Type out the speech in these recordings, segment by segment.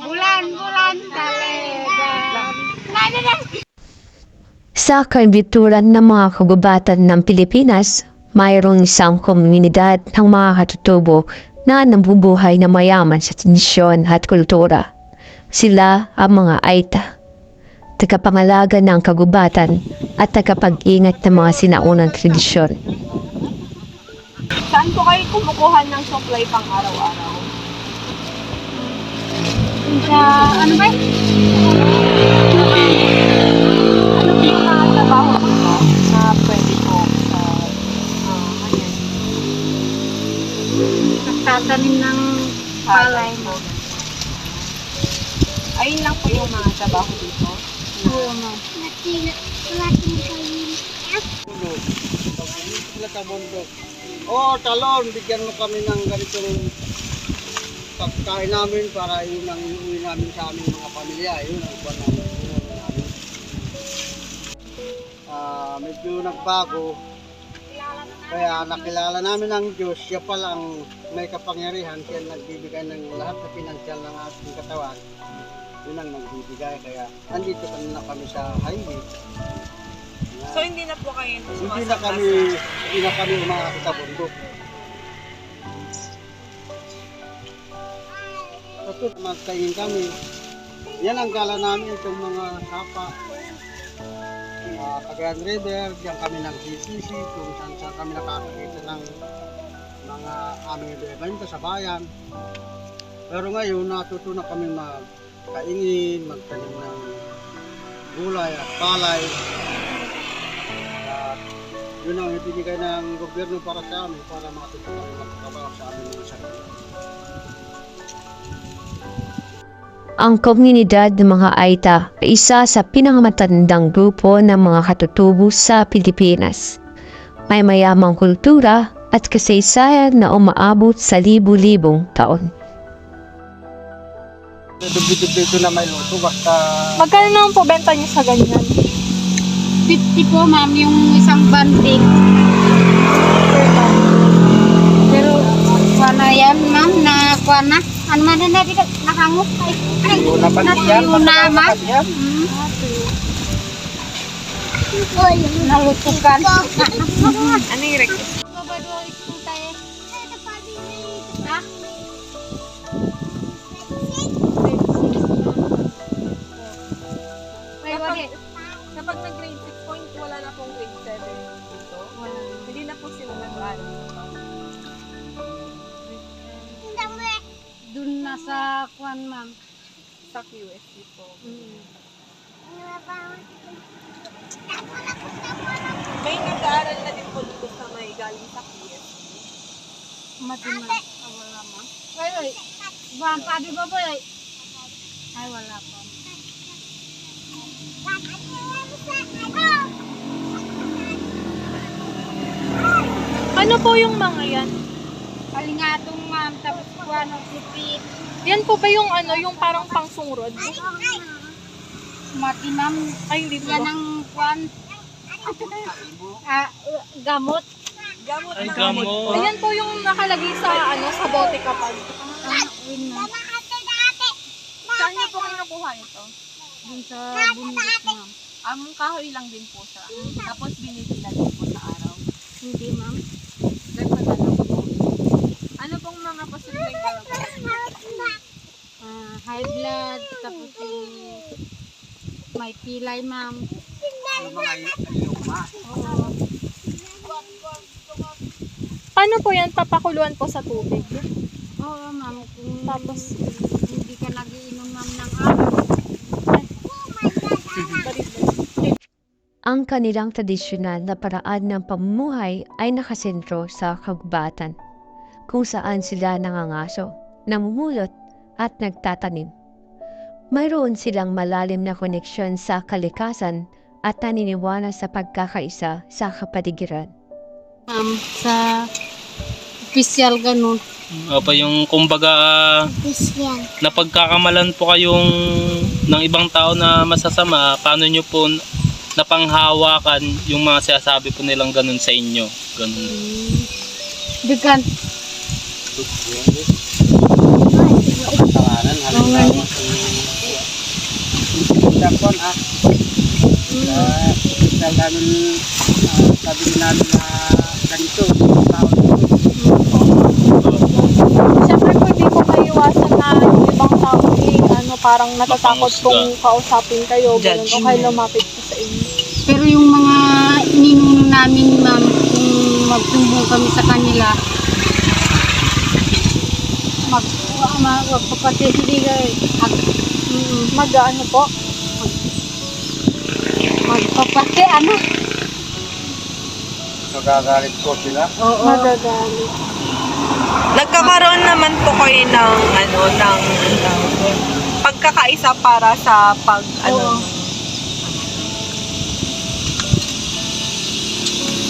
Bulan talaga. Sa kanbituran ng mga kagubatan ng Pilipinas, mayroong isang komunidad ng mga katutubo na nabubuhay na mayaman sa tradisyon at kultura. Sila ang mga Aita, tagapangalaga ng kagubatan at tagapag-ingat ng mga sinaunang tradisyon. Saan po kayo kumukuha ng supply pang araw-araw? Sa ano ba? Ano po yung mga trabaho dito na pwede po sa ayan? Nagtatanim ng palay mo. Ayun lang po yung mga trabaho dito. Oo, ma'am. Sila sa bundok. Oo, talon, bigyan mo kami ng ganitong pagkain namin para yun ang iuwi namin sa aming mga pamilya. Yun ang buwan namin. Medyo nagbago. Kaya nakilala namin ang Diyos. Siya palang may kapangyarihan. Siya nagbibigay ng lahat na pinansyal ng ating katawan. Yun ang nagbibigay. Kaya nandito na kami sa highway. So hindi na po kayo Hindi na kami umakit sa bundok. Tapos magkain kami. Yan ang gala namin itong mga sapa. Cagayan River, diyan kami nagsisisi kung saan kami nakakakita ng mga aming evento sa bayan. Pero ngayon natuto na kami magkaingin, magtanim ng gulay at palay. Yun ang ibinigay ng gobyerno para sa amin para matuto kami magtrabaho sa aming mga sarili. Ang komunidad ng mga Aita ay isa sa pinakamatandang grupo ng mga katutubo sa Pilipinas. May mayamang kultura at kasaysayan na umaabot sa libu-libong taon. Dubli-dubli na may luto basta Magkano naman po benta niyo sa ganyan? 50 po, ma'am, yung isang banding. Pero, kuha na yan, ma'am, na kuha na. Ano man na dito, nakangos ay. natuyo na ma'am. Nalutukan. Ano yung request? Kapag nag-grade 6 point, wala na pong grade 7 dito. Hindi na po sila nag-aaral dito. Doon na sa kuan, ma'am. Sa QSC po. May nag-aaral na din po dito sa may galing sa QSC. Madima. Wala, ma'am. Ay. Bang, padi ba ba? Ay, wala pa. Ano po yung mga yan? Kalingatong, ma'am. Tapos kuan, sipit. Yan po ba yung ano, yung parang pangsungrod? Mati, ma'am. Ay, hindi po Yan ba? ang kuan. Gamot. Gamot Ay, na gamot. Ayan po yung nakalagay sa ano sa bote kapag. Saan niyo po kinukuha ito? Doon sa bundok, ma'am. Kahoy lang din po siya. Tapos binibila din po sa araw. Hindi, ma'am. Nagpadala po. Ano pong mga posibleng galaw? High blood, tapos may pilay, ma'am. mga luma. Oo. Paano po yan? Papakuluan po sa tubig. Oo, ma'am. Kung Tapos, hindi ka nagiinom, ma'am, ng araw. Ang kanilang tradisyonal na paraan ng pamumuhay ay nakasentro sa kagubatan, kung saan sila nangangaso, namumulot at nagtatanim. Mayroon silang malalim na koneksyon sa kalikasan at naniniwala sa pagkakaisa sa kapaligiran. Ma'am, sa official ganun. Opo, yung kumbaga Official. napagkakamalan po kayong ng ibang tao na masasama, paano nyo po napanghawakan yung mga sinasabi po nilang ganun sa inyo? Ganun. Dugan. hangganan. Halimbawa Dakon isang namin sabi namin na ganito taon. Siyempre po hindi po kayo iwasan na yung ibang tao parang natatakot kung kausapin kayo, ganun, o kayo lumapit po sa inyo. Pero yung mga ninuno namin, ma'am, kung magsumbong kami sa kanila, Mag-ano po? magpapati, ano? Magagalit po sila. Oo. Magagalit. Nagkakaroon naman po kayo ng pagkakaisa para sa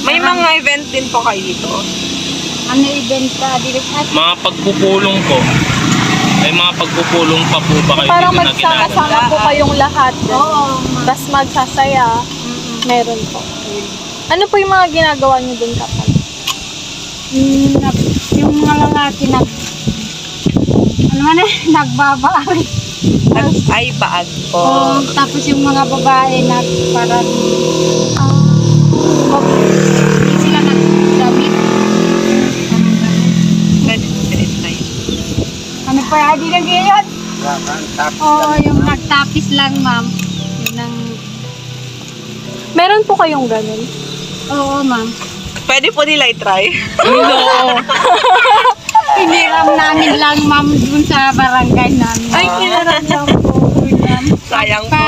May mga event din po kayo dito. Ano event ka? Mga pagpupulong po. May mga pagpupulong pa po ba kayo Parang dito na ginagawa? magsasama po kayong lahat. Oo. Tapos magsasaya. Meron po. Ano po yung mga ginagawa niyo dun kapag? Yung mga lalaki nagbabawi. Ay, baag po. Oo, tapos yung mga babae parang hindi sila nagdamit. Ganun din tayo. Ano pa hindi nagyayon? Tapos Oo, yung nagtapis lang, ma'am. Yun ang... Meron po kayong ganun? Oo, ma'am. Pwede po nila i-try. Hiniram namin lang, ma'am, dun sa barangay namin. Ay, kinaram lang po. Sayang po.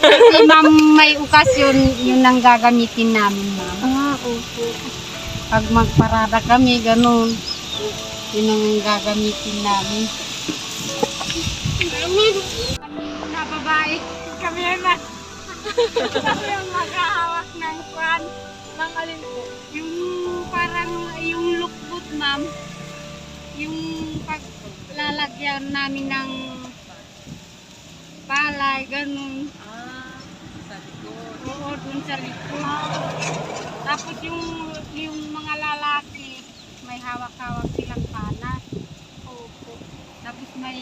Kasi, ma'am, may okasyon, yun ang gagamitin namin, ma'am. Opo. Pag magparada kami, ganun. Yun ang gagamitin namin. Na babae, kami naman. Kami ang maghahawak ng kwan. Nang alin po? Yung parang yung lukbot, ma'am. Yung paglalagyan namin ng palay, ganun. Sa likod. Oo, dun sa likod. Tapos yung mga lalaki, may hawak-hawak silang panas. Opo. Tapos may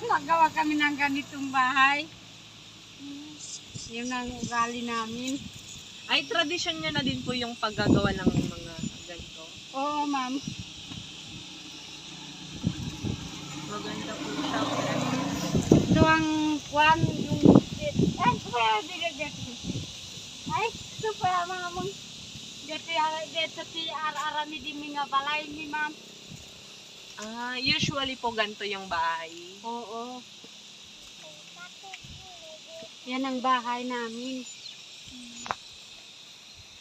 magawa kami ng ganitong bahay. Yun ang ugali namin. Ay, tradisyon nyo na din po yung paggagawa ng mga ganito. Oo, ma'am. Maganda po siya. Ito ang kwan, yung... Ay, ito pa mga mong... Dito si arami di mga balay ni ma'am. Usually po ganito yung bahay. Oo. Yan ang bahay namin.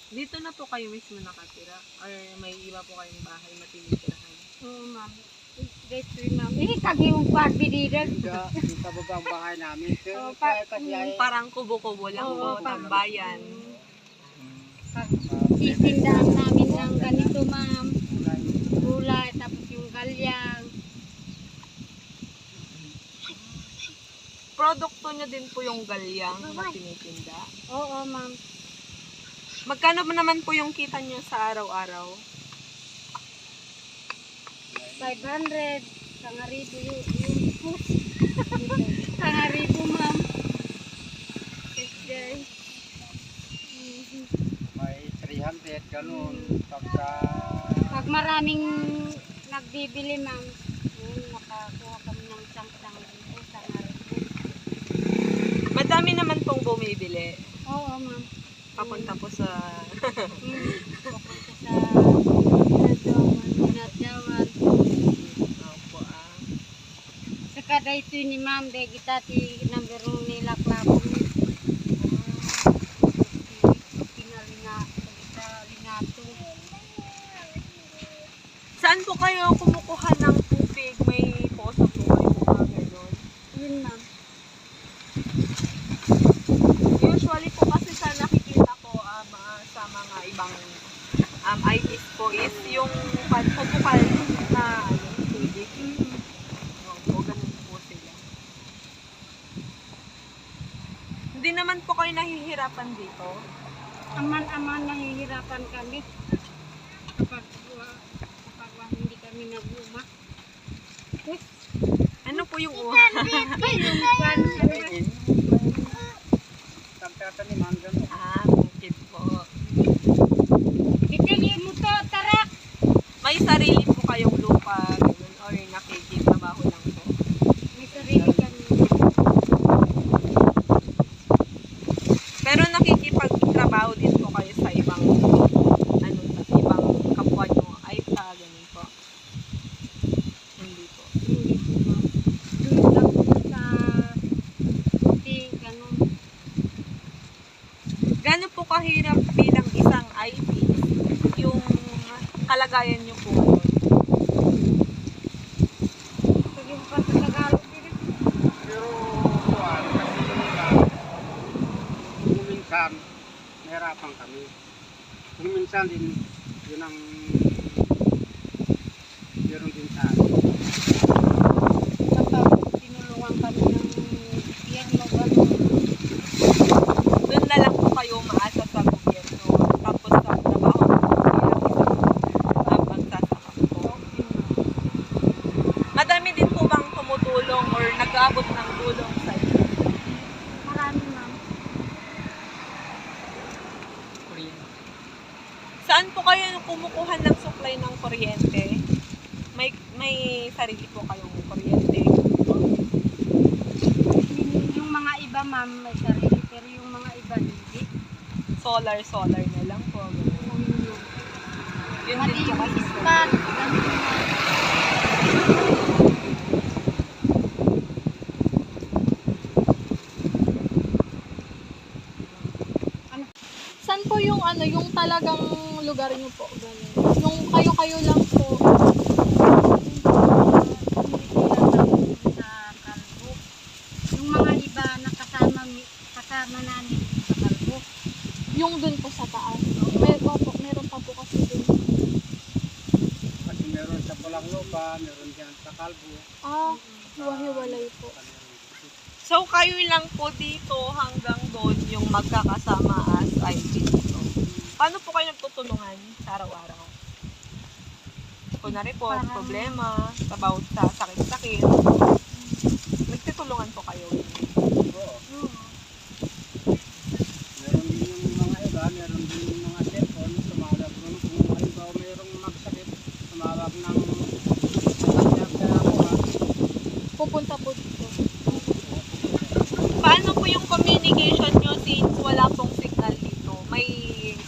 Dito na po kayo mismo nakatira? Or may iba po kayong bahay na tinitirahan? Oo, ma'am. Dito, ma'am. Kagi yung kwarbi dito. yung kababa ang bahay namin. Oo, Kasi ay Parang kubo-kubo lang po, tambayan. Titindahan namin ng ganito, ma'am. Gulay, tapos yung galyang. Produkto nyo din po yung galyang na tinitinda. Oo, ma'am. Magkano ba naman po yung kita nyo sa araw-araw? 500. Sangaribo yung push. Sangaribo, ma'am. Yes, guys. may 300 ganun. Pagka Pag maraming nagbibili, ma'am, yun, nakakuha kami ng sangaribo. Madami naman pong bumibili. Oo, ma'am. Papunta po sa... Papunta sa Pinatyawan. Opo, Saka dahito ni ma'am, dahil kita ti number 1 nila klabo. Saan po kayo kumukuha ng tubig? May poso po kayo mga gano'n? Yun, ma'am. Usually po kasi sa nakikita ko sa mga ibang IPs po is yung pagpupukal na tubig. Opo, ganun po sila. Hindi naman po kayo nahihirapan dito. Aman-aman nahihirapan kami. Kapag hindi kami yung kwan. Tagtataniman, gano'n. Ah, bukid po. Titigil mo to, tara. May sarili po kayong lupa, ganun, or nakikitrabaho lang po? May sarili kami. Pero nakikipagtrabaho din po kayo sa ibang, ano, sa ibang kapwa nyo, ay ganun po. Hindi po. Hindi po, ma'am. Doon lang po sa ganun. Gano'n po kahirap bilang isang IT yung kalagayan nyo po ngayon? Sige pa sa Tagalog din. Pero kuwan, kasi kung minsan, nahirapan kami. Kung minsan din, yun ang meron din sa akin. Kapag tinulungan kami ng gobyerno, gano'n. Doon na lang po kayo maasa sa gobyerno. Tapos sa trabaho mo po bilang isang magsasaka po. Madami din po bang tumutulong or nag-aabot ng tulong sa inyo? Marami, ma'am. Saan po kayo kumukuha ng supply ng kuryente? May sarili po kayong kuryente? Yung mga iba, ma'am, may sarili. Pero yung mga iba, hindi. Solar na lang po. Yun din po kasi Malinis pa. Ganun, ma'am. Saan po yung ano, yung talagang lugar niyo po? Ganun. Yung kayo-kayo lang po. Sa Kalbo. Yung mga iba na kasama namin sa Kalbo. Yung dun po sa taas. Meron pa po kasi dun. Kasi meron sa Pulang Lupa, meron dyan sa Kalbo. Ah, hiwa-hiwalay po. So, kayo lang po dito hanggang doon yung magkakasama as IT dito. Paano po kayo nagtutulungan sa araw-araw? Kunwari po, problema, about sa sakit-sakit. Nagtutulungan po kayo. Oo. Meron din yung mga iba, meron din yung mga cellphone, tumawag nun. Kung halimbawa mayroong magsakit, tumawag ng Pupunta po dito. Paano po yung communication nyo since wala pong signal dito? May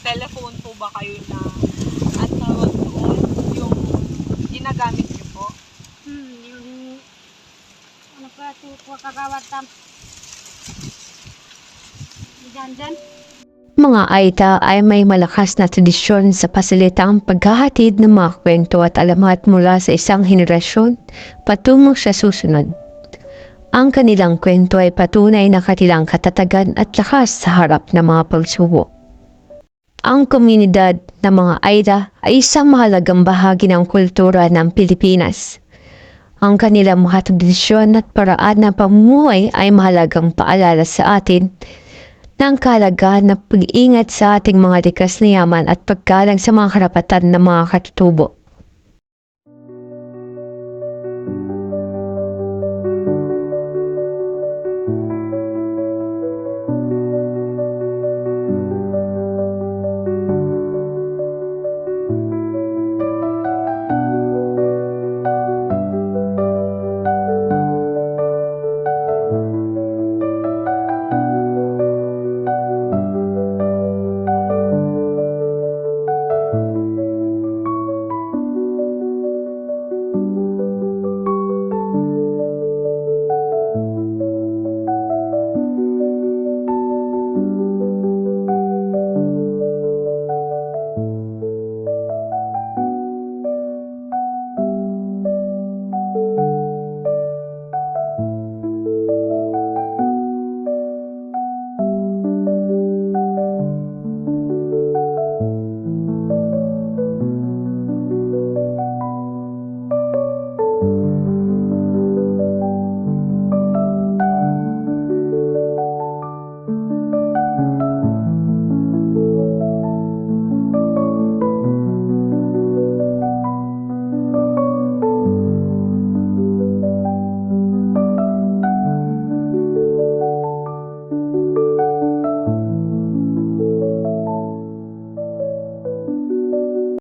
telephone po ba kayo na at tawag doon yung ginagamit nyo po? Yung ano pa ito, kagawad tam. Dyan. Mga Aita ay may malakas na tradisyon sa pasilitang paghahatid ng mga kwento at alamat mula sa isang henerasyon patungo sa susunod. Ang kanilang kwento ay patunay na kanilang katatagan at lakas sa harap ng mga pagsubok. Ang komunidad ng mga Aita ay isang mahalagang bahagi ng kultura ng Pilipinas. Ang kanilang mga tradisyon at paraan ng pamumuhay ay mahalagang paalala sa atin ng kahalagahan ng pag-iingat sa ating mga likas na yaman at paggalang sa mga karapatan ng mga katutubo.